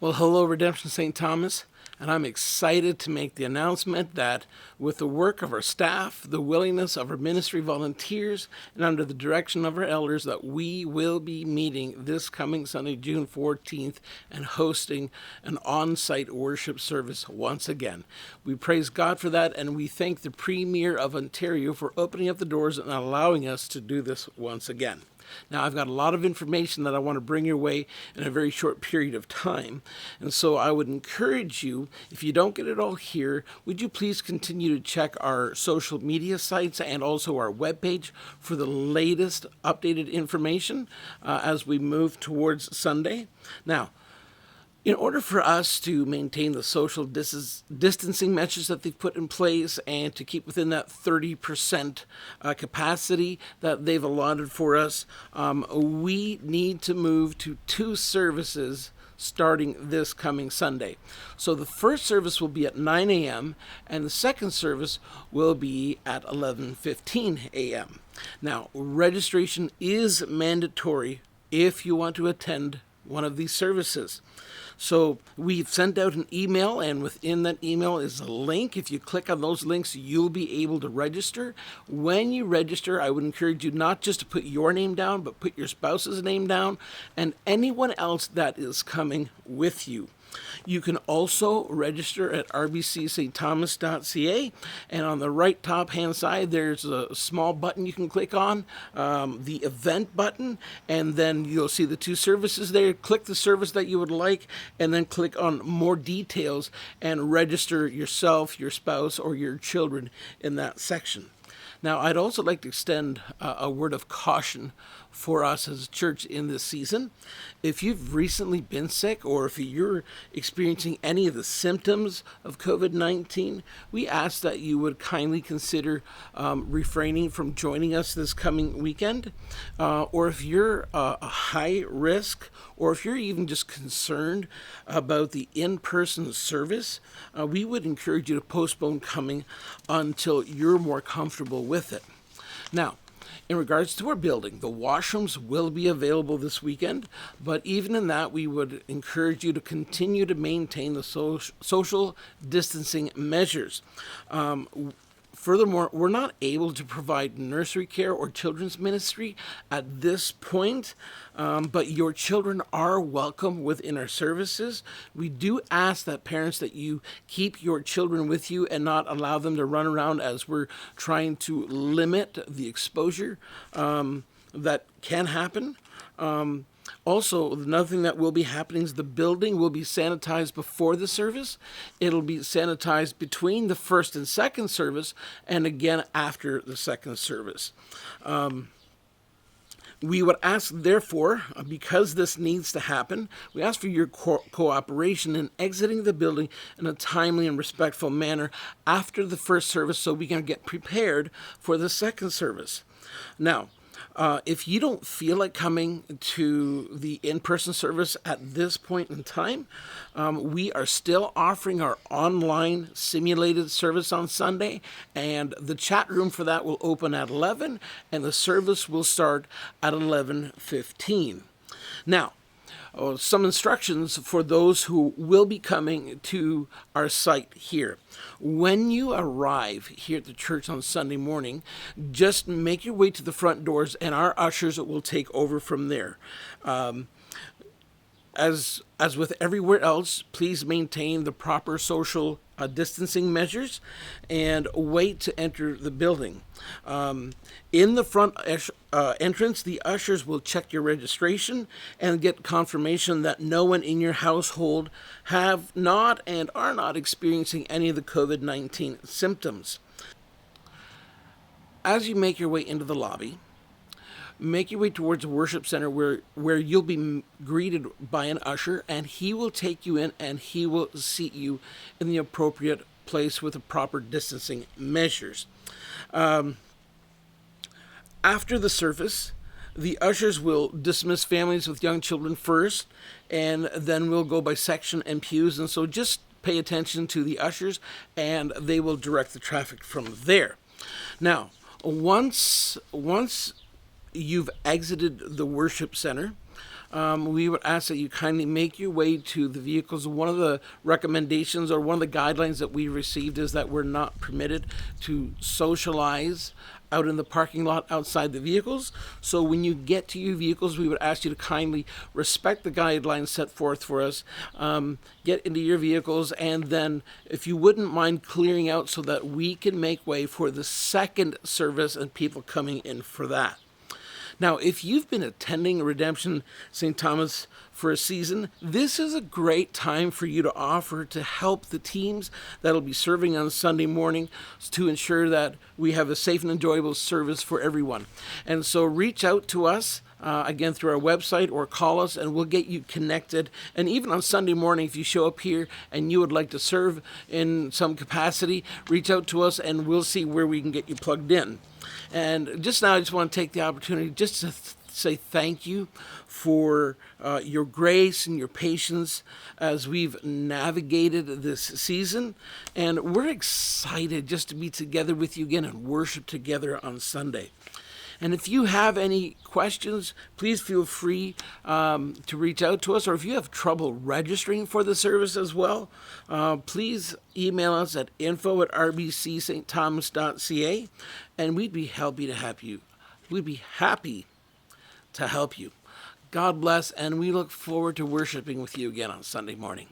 Well, hello, Redemption St. Thomas, and I'm excited to make the announcement that with the work of our staff, the willingness of our ministry volunteers, and under the direction of our elders, that we will be meeting this coming Sunday, June 14th, and hosting an on-site worship service once again. We praise God for that, and we thank the Premier of Ontario for opening up the doors and allowing us to do this once again. Now, I've got a lot of information that I want to bring your way in a very short period of time. And so I would encourage you, if you don't get it all here, would you please continue to check our social media sites and also our webpage for the latest updated information as we move towards Sunday. Now, in order for us to maintain the social distancing measures that they've put in place and to keep within that 30% capacity that they've allotted for us, we need to move to 2 services starting this coming Sunday. So the first service will be at 9 a.m. and the second service will be at 11:15 a.m. Now, registration is mandatory if you want to attend one of these services. So we've sent out an email, and within that email is a link. If you click on those links, you'll be able to register. When you register, I would encourage you not just to put your name down, but put your spouse's name down and anyone else that is coming with you. You can also register at rbcstthomas.ca, and on the right top hand side there's a small button you can click on, the event button, and then you'll see the 2 services there. Click the service that you would like and then click on more details and register yourself, your spouse, or your children in that section. Now, I'd also like to extend a word of caution for us as a church in this season. If you've recently been sick or if you're experiencing any of the symptoms of COVID-19, we ask that you would kindly consider refraining from joining us this coming weekend. Or if you're a high risk, or if you're even just concerned about the in-person service, we would encourage you to postpone coming until you're more comfortable with it. Now, in regards to our building, the washrooms will be available this weekend, but even in that, we would encourage you to continue to maintain the social distancing measures. Furthermore, we're not able to provide nursery care or children's ministry at this point, but your children are welcome within our services. We do ask that parents that you keep your children with you and not allow them to run around, as we're trying to limit the exposure that can happen. Also, another thing that will be happening is the building will be sanitized before the service. It'll be sanitized between the first and second service, and again after the second service. We would ask, therefore, because this needs to happen, we ask for your cooperation in exiting the building in a timely and respectful manner after the first service so we can get prepared for the second service. Now, if you don't feel like coming to the in-person service at this point in time, we are still offering our online simulated service on Sunday, and the chat room for that will open at 11, and the service will start at 11:15. Now, some instructions for those who will be coming to our site here. When you arrive here at the church on Sunday morning, just make your way to the front doors and our ushers will take over from there. As with everywhere else, please maintain the proper social distancing measures and wait to enter the building. In the front entrance, the ushers will check your registration and get confirmation that no one in your household have not and are not experiencing any of the COVID-19 symptoms. As you make your way into the lobby, make your way towards the worship center where you'll be greeted by an usher, and he will take you in and he will seat you in the appropriate place with the proper distancing measures. After the service, the ushers will dismiss families with young children first, and then we'll go by section and pews, and so just pay attention to the ushers and they will direct the traffic from there. Now, once you've exited the worship center, we would ask that you kindly make your way to the vehicles. One of the recommendations or one of the guidelines that we received is that we're not permitted to socialize out in the parking lot outside the vehicles. So when you get to your vehicles, we would ask you to kindly respect the guidelines set forth for us, get into your vehicles, and then if you wouldn't mind clearing out so that we can make way for the second service and people coming in for that. Now, if you've been attending Redemption St. Thomas for a season, this is a great time for you to offer to help the teams that'll be serving on Sunday morning to ensure that we have a safe and enjoyable service for everyone. And so reach out to us. Again, through our website, or call us and we'll get you connected. And even on Sunday morning, if you show up here and you would like to serve in some capacity, reach out to us and we'll see where we can get you plugged in. And just now, I just want to take the opportunity just to say thank you for your grace and your patience as we've navigated this season. And we're excited just to be together with you again and worship together on Sunday. And if you have any questions, please feel free to reach out to us. Or if you have trouble registering for the service as well, please email us at info@rbcsthomas.ca, and we'd be happy to help you. We'd be happy to help you. God bless, and we look forward to worshiping with you again on Sunday morning.